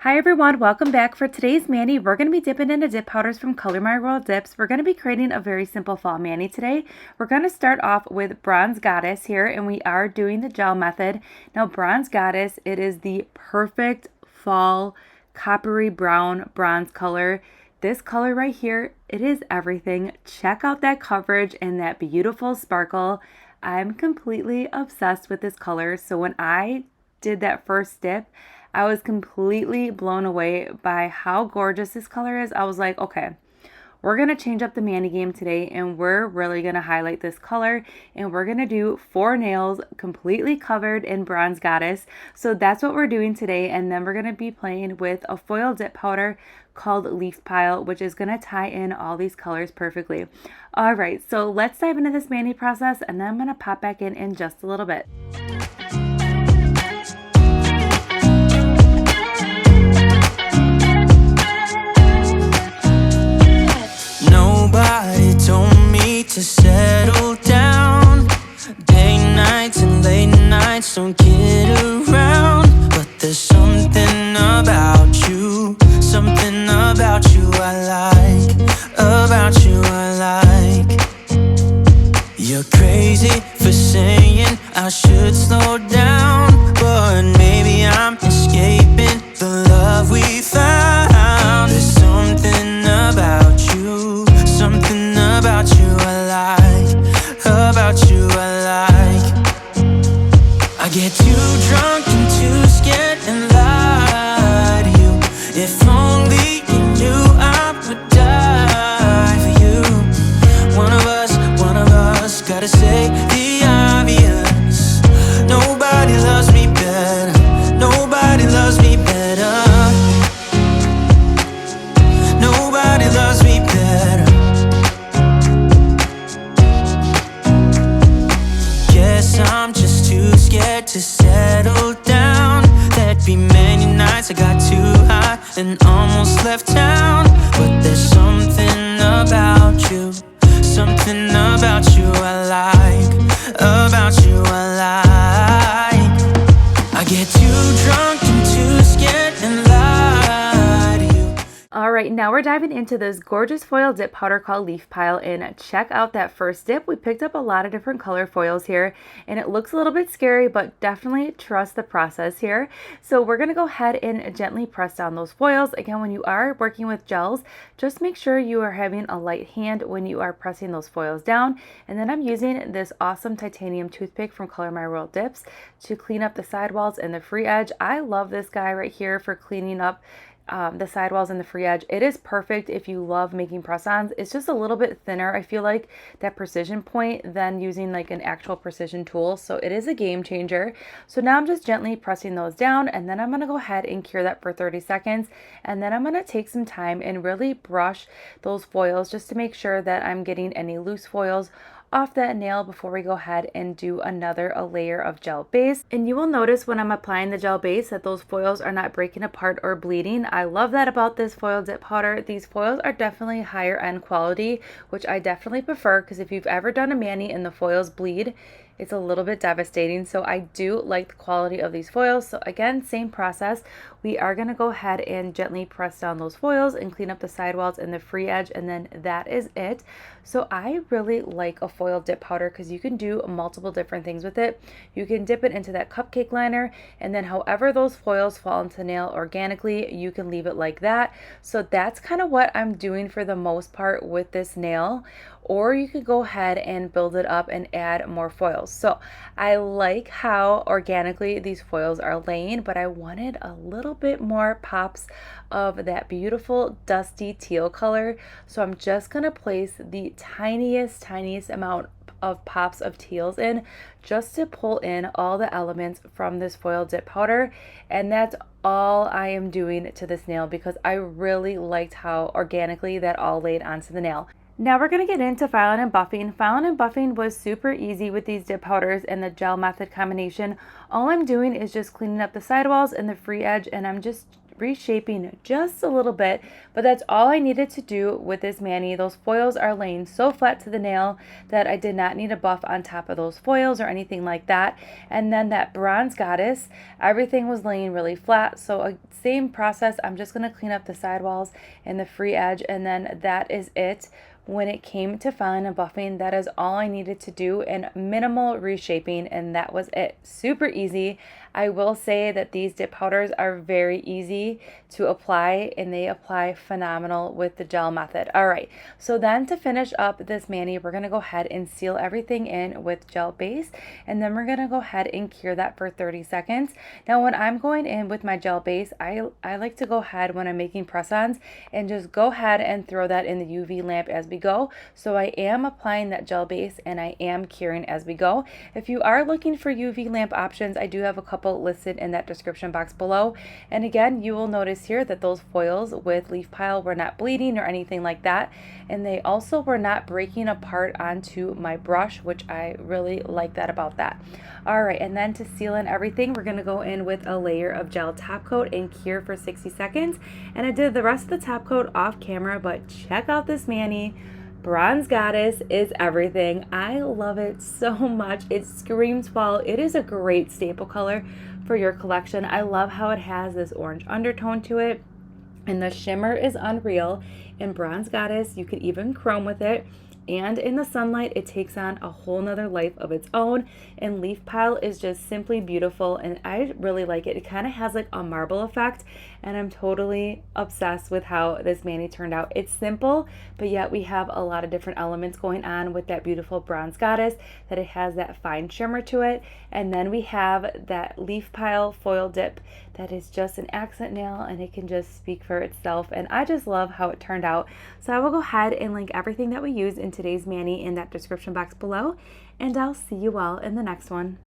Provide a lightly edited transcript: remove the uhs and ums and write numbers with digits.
Hi everyone, welcome back. For today's mani, we're going to be dipping into dip powders from Color My World Dips. We're going to be creating a very simple fall mani today. We're going to start off with Bronze Goddess here, and we are doing the gel method. Now Bronze Goddess, it is the perfect fall coppery brown bronze color. This color right here, it is everything. Check out that coverage and that beautiful sparkle. I'm completely obsessed with this color. So when I did that first dip, I was completely blown away by how gorgeous this color is. I was like, okay, we're going to change up the mani game today and we're really going to highlight this color, and we're going to do 4 nails completely covered in Bronze Goddess. So that's what we're doing today, and then we're going to be playing with a foil dip powder called Leaf Pile, which is going to tie in all these colors perfectly. All right, so let's dive into this mani process, and then I'm going to pop back in just a little bit. Nobody told me to settle down. Day nights and late nights don't get around. But there's something about you I like. About you I like. You're crazy for saying I should slow down, but maybe I'm escaping the love we found. There's something about you I like. About you I like. I get too drunk and too scared and lie to you. If only you knew I would die for you. One of us gotta say the obvious. Nobody loves me better. Nobody loves me better. Nobody loves me better. Guess I'm just too scared to settle down. There'd be many nights I got too high and almost left town. But there's something about you I like. About you I like. I get too drunk and too scared and lie to you. All right, now we're diving into this gorgeous foil dip powder called Leaf Pile, and check out that first dip. We picked up a lot of different color foils here, and it looks a little bit scary, but definitely trust the process here. So we're going to go ahead and gently press down those foils. Again, when you are working with gels, just make sure you are having a light hand when you are pressing those foils down. And then I'm using this awesome titanium toothpick from Color My World Dips to clean up the sidewalls and the free edge. I love this guy right here for cleaning up the sidewalls and the free edge. It is perfect if you love making press-ons. It's just a little bit thinner, I feel like, that precision point than using like an actual precision tool. So it is a game changer. So now I'm just gently pressing those down, and then I'm going to go ahead and cure that for 30 seconds. And then I'm going to take some time and really brush those foils just to make sure that I'm getting any loose foils off that nail before we go ahead and do a layer of gel base. And you will notice when I'm applying the gel base that those foils are not breaking apart or bleeding. I love that about this foil dip powder. These foils are definitely higher end quality, which I definitely prefer, because if you've ever done a mani and the foils bleed, it's a little bit devastating. So I do like the quality of these foils. So again, same process. We are going to go ahead and gently press down those foils and clean up the sidewalls and the free edge, and then that is it. So I really like a foil dip powder because you can do multiple different things with it. You can dip it into that cupcake liner, and then however those foils fall into the nail organically, you can leave it like that. So that's kind of what I'm doing for the most part with this nail. Or you could go ahead and build it up and add more foils. So I like how organically these foils are laying, but I wanted a little bit more pops of that beautiful dusty teal color. So I'm just gonna place the tiniest amount of pops of teals in, just to pull in all the elements from this foil dip powder. And that's all I am doing to this nail, because I really liked how organically that all laid onto the nail. Now we're going to get into filing and buffing. Filing and buffing was super easy with these dip powders and the gel method combination. All I'm doing is just cleaning up the sidewalls and the free edge, and I'm just reshaping just a little bit, but that's all I needed to do with this mani. Those foils are laying so flat to the nail that I did not need a buff on top of those foils or anything like that. And then that bronze goddess, everything was laying really flat. So same process, I'm just going to clean up the sidewalls and the free edge, and then that is it. When it came to filing and buffing, that is all I needed to do, and minimal reshaping, and that was it. Super easy. I will say that these dip powders are very easy to apply, and they apply phenomenal with the gel method. All right, so then to finish up this mani, we're going to go ahead and seal everything in with gel base, and then we're going to go ahead and cure that for 30 seconds. Now, when I'm going in with my gel base, I like to go ahead when I'm making press-ons and just go ahead and throw that in the UV lamp as we go. So I am applying that gel base and I am curing as we go. If you are looking for UV lamp options, I do have a couple listed in that description box below. And again, you will notice here that those foils with leaf pile were not bleeding or anything like that. And they also were not breaking apart onto my brush, which I really like that about that. All right, and then to seal in everything, we're gonna go in with a layer of gel top coat and cure for 60 seconds. And I did the rest of the top coat off camera, but check out this mani. Bronze Goddess is everything. I love it so much. It screams fall. It is a great staple color for your collection. I love how it has this orange undertone to it, and the shimmer is unreal. In Bronze Goddess, you could even chrome with it. And in the sunlight, it takes on a whole nother life of its own. And leaf pile is just simply beautiful, and I really like it. It kind of has like a marble effect, and I'm totally obsessed with how this mani turned out. It's simple, but yet we have a lot of different elements going on with that beautiful Bronze Goddess, that it has that fine shimmer to it. And then we have that leaf pile foil dip that is just an accent nail, and it can just speak for itself. And I just love how it turned out. So I will go ahead and link everything that we use in today's mani in that description box below, and I'll see you all in the next one.